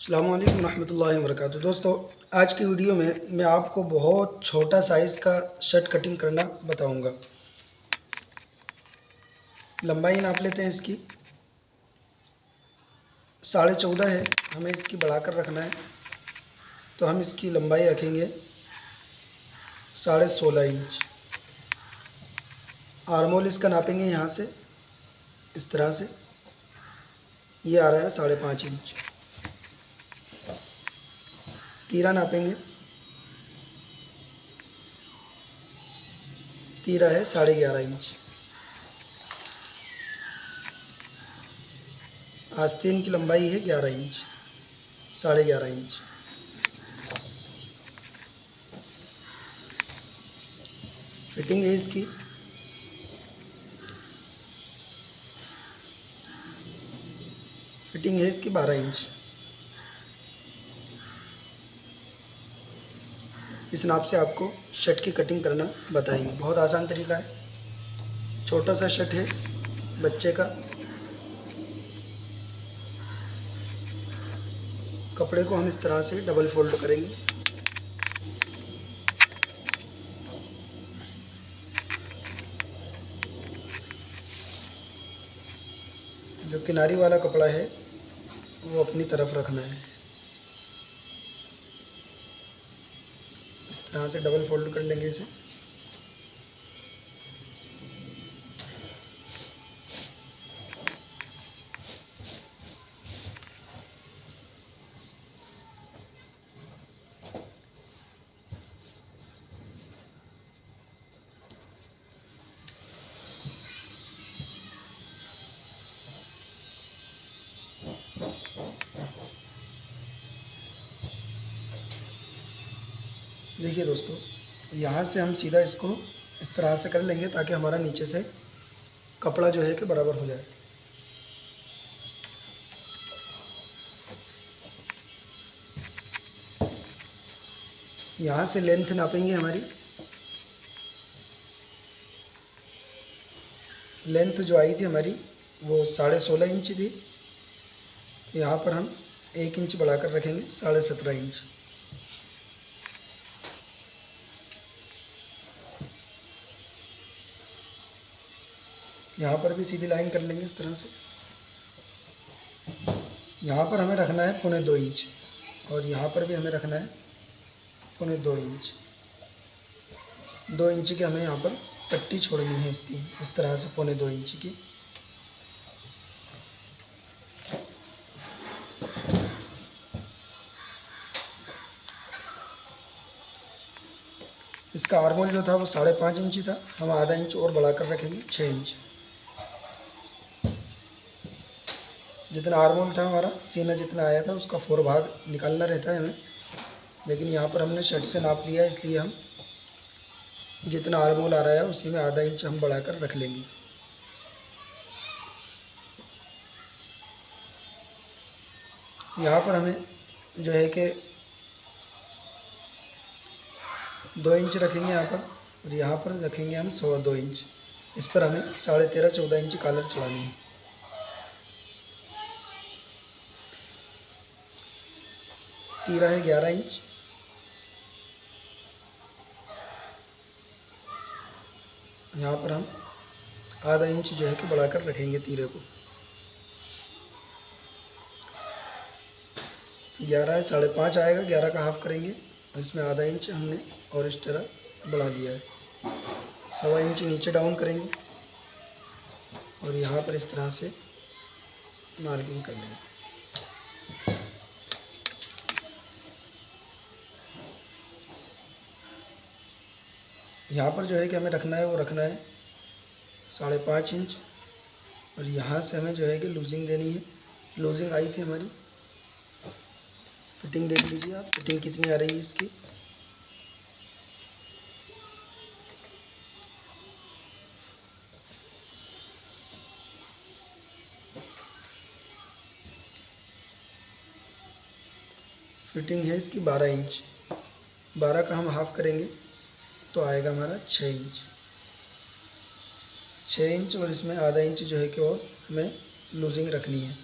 अस्सलामु अलैकुम रहमतुल्लाहि व बरकातुहू। दोस्तों, आज की वीडियो में मैं आपको बहुत छोटा साइज़ का शर्ट कटिंग करना बताऊंगा। लंबाई नाप लेते हैं इसकी। 14.5 है, हमें इसकी बढ़ाकर रखना है, तो हम इसकी लंबाई रखेंगे 16.5 इंच। आर्मोल इसका नापेंगे यहाँ से, इस तरह से। ये आ रहा है 5.5 इंच। तीरा नापेंगे, तीरा है 11.5 इंच। आस्तीन की लंबाई है 11 इंच, 11.5 इंच। फिटिंग है इसकी फिटिंग है इसकी 12 इंच। इस नाप से आपको शर्ट की कटिंग करना बताएंगे। बहुत आसान तरीका है। छोटा सा शर्ट है बच्चे का। कपड़े को हम इस तरह से डबल फोल्ड करेंगे। जो किनारी वाला कपड़ा है वो अपनी तरफ रखना है। इस तरह से डबल फोल्ड कर लेंगे इसे। देखिए दोस्तों, यहाँ से हम सीधा इसको इस तरह से कर लेंगे ताकि हमारा नीचे से कपड़ा जो है कि बराबर हो जाए। यहाँ से लेंथ नापेंगे। हमारी लेंथ जो आई थी हमारी वो 16.5 इंच थी। तो यहाँ पर हम 1 इंच बढ़ाकर रखेंगे, 17.5 इंच। यहाँ पर भी सीधी लाइन कर लेंगे इस तरह से। यहाँ पर हमें रखना है 2.25 इंच और यहाँ पर भी हमें रखना है 2.25 इंच। 2 इंच की हमें यहाँ पर पट्टी छोड़नी है इसकी, इस तरह से 2.25 इंच की। इसका आर्मोल जो था वो 5.5 इंच था, हम आधा इंच और बढ़ाकर रखेंगे 6 इंच। जितना आर्मोल था हमारा, सीना जितना आया था उसका 4 भाग निकालना रहता है हमें, लेकिन यहाँ पर हमने शर्ट से नाप लिया, इसलिए हम जितना आर्मोल आ रहा है उसी में आधा इंच हम बढ़ाकर रख लेंगे। यहाँ पर हमें जो है कि 2 इंच रखेंगे यहाँ पर, और यहाँ पर रखेंगे हम 2.25 इंच। इस पर हमें 13.5-14 इंच कॉलर चढ़ानी है। तीरा है 11 इंच। यहाँ पर हम आधा इंच जो है कि बढ़ाकर रखेंगे तीरे को। 11 है, 5.5 आएगा, 11 का हाफ करेंगे, इसमें आधा इंच हमने और इस तरह बढ़ा दिया है। 1.25 इंच नीचे डाउन करेंगे और यहाँ पर इस तरह से मार्किंग कर लेंगे। यहाँ पर जो है कि हमें रखना है वो रखना है 5.5 इंच, और यहाँ से हमें जो है कि लूजिंग देनी है। लूजिंग आई थी हमारी। फिटिंग देख लीजिए आप, फिटिंग कितनी आ रही है इसकी। फिटिंग है इसकी 12 इंच। 12 का हम हाफ करेंगे तो आएगा हमारा 6 इंच। 6 इंच और इसमें आधा इंच जो है कि और हमें लूजिंग रखनी है।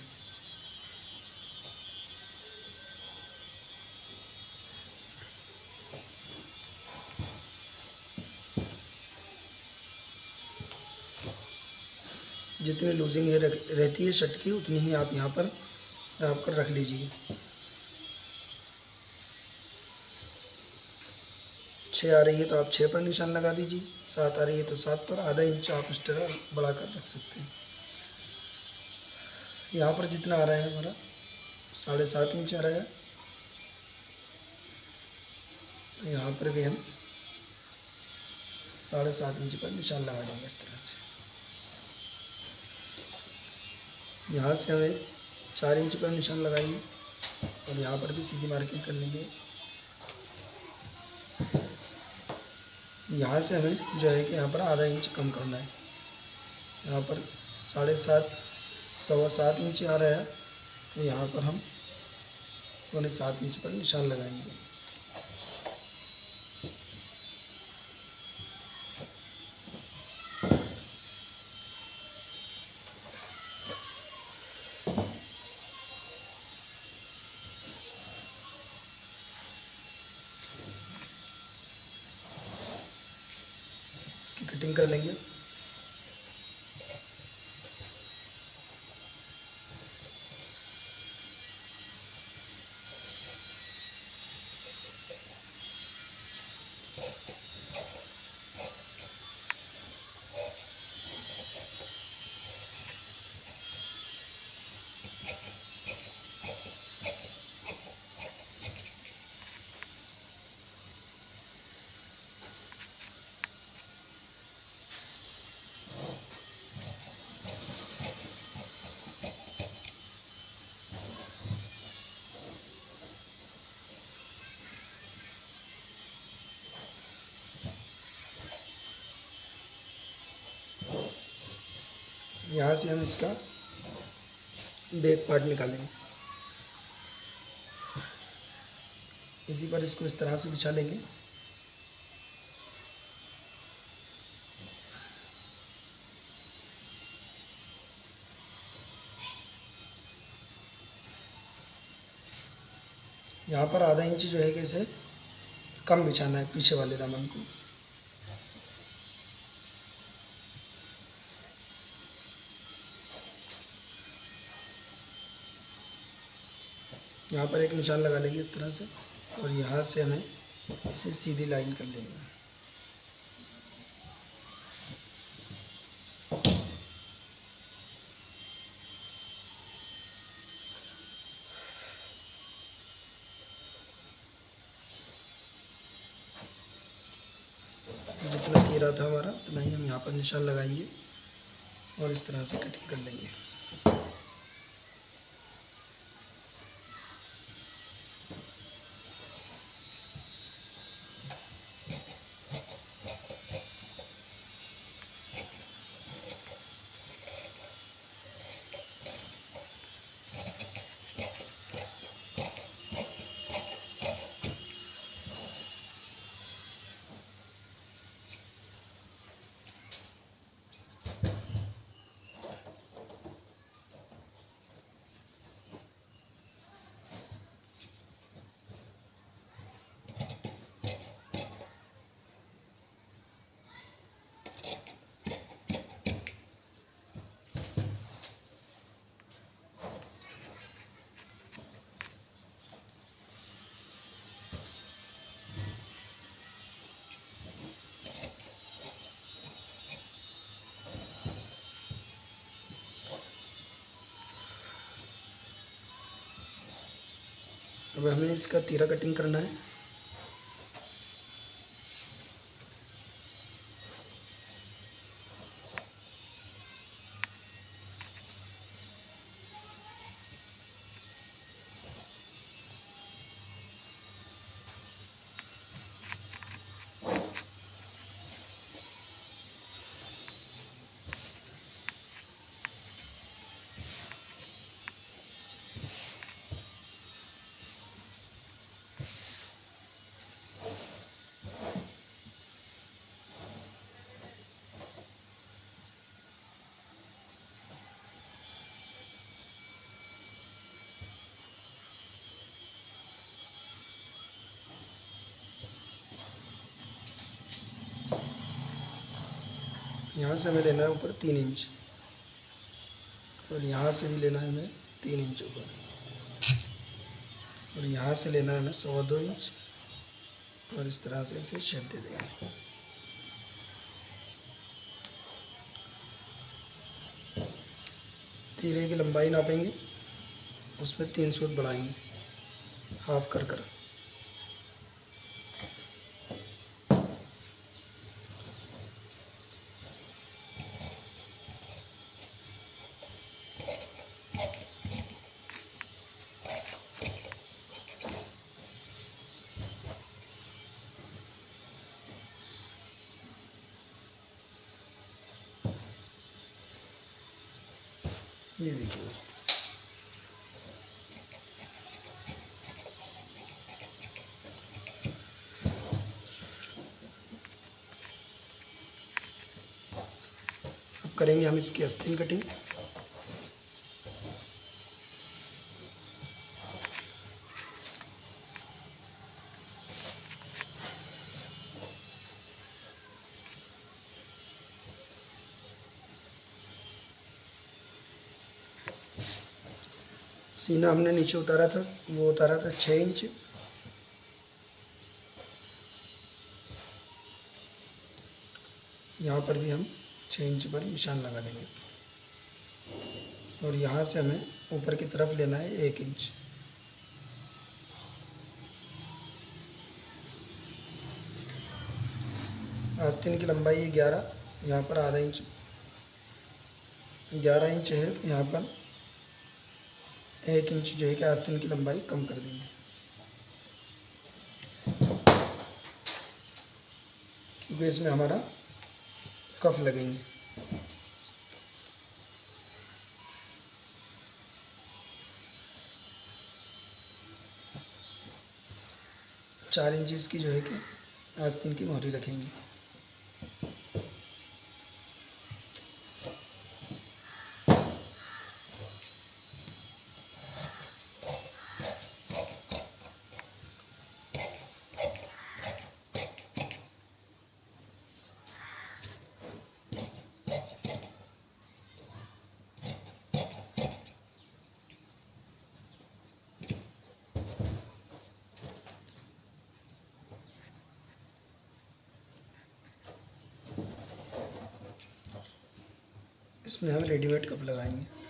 जितनी लूजिंग है रहती है शर्ट की, उतनी ही आप यहाँ पर नाप कर रख लीजिए। 6 आ रही है तो आप 6 पर निशान लगा दीजिए, 7 आ रही है तो 7 पर, आधा इंच आप इस तरह बढ़ाकर रख सकते हैं। यहाँ पर जितना आ रहा है हमारा 7.5 इंच आ रहा है, तो यहाँ पर भी हम 7.5 इंच पर निशान लगा देंगे इस तरह से। यहाँ से हमें 4 इंच पर निशान लगाएंगे और यहाँ पर भी सीधी मार्किंग कर लेंगे। यहाँ से हमें जो है कि यहाँ पर आधा इंच कम करना है। यहाँ पर 7.5 7.25 इंच आ रहा है, तो यहाँ पर हम 7.25 इंच पर निशान लगाएंगे। इसकी कटिंग कर लेंगे। यहाँ से हम इसका बैक पार्ट निकालेंगे। इसी पर इसको इस तरह से बिछा लेंगे। यहाँ पर आधा इंच जो है कि इसे कम बिछाना है पीछे वाले दामन को। यहाँ पर एक निशान लगा लेंगे इस तरह से और यहाँ से हमें इसे सीधी लाइन कर लेंगे। जितना तीरा था हमारा उतना ही हम यहाँ पर निशान लगाएंगे और इस तरह से कटिंग कर लेंगे। अब हमें इसका तीरा कटिंग करना है। यहाँ से हमें लेना है ऊपर 3 इंच। और यहाँ से भी लेना है हमें 3 इंच ऊपर, और यहाँ से लेना है हमें 2.25 इंच, और इस तरह से इसे शेप दे देंगे। तीरे की लंबाई नापेंगे, उसमें 3 सूत बढ़ाएंगे, हाफ कर कर। ये देखिए दोस्तों, अब करेंगे हम इसकी आस्तीन कटिंग। सीना हमने नीचे उतारा था, वो उतारा था 6 इंच। यहाँ पर भी हम 6 इंच पर निशान लगा लेंगे इसमें, और यहाँ से हमें ऊपर की तरफ लेना है 1 इंच। आस्तीन की लंबाई है 11, यहाँ पर आधा इंच, 11 इंच है तो यहाँ पर 1 इंच जो है कि आस्तीन की लंबाई कम कर देंगे, क्योंकि इसमें हमारा कफ लगेंगे। चार इंच इसकी जो है कि आस्तीन की मोहरी रखेंगे। इसमें हम रेडीमेड कप लगाएंगे।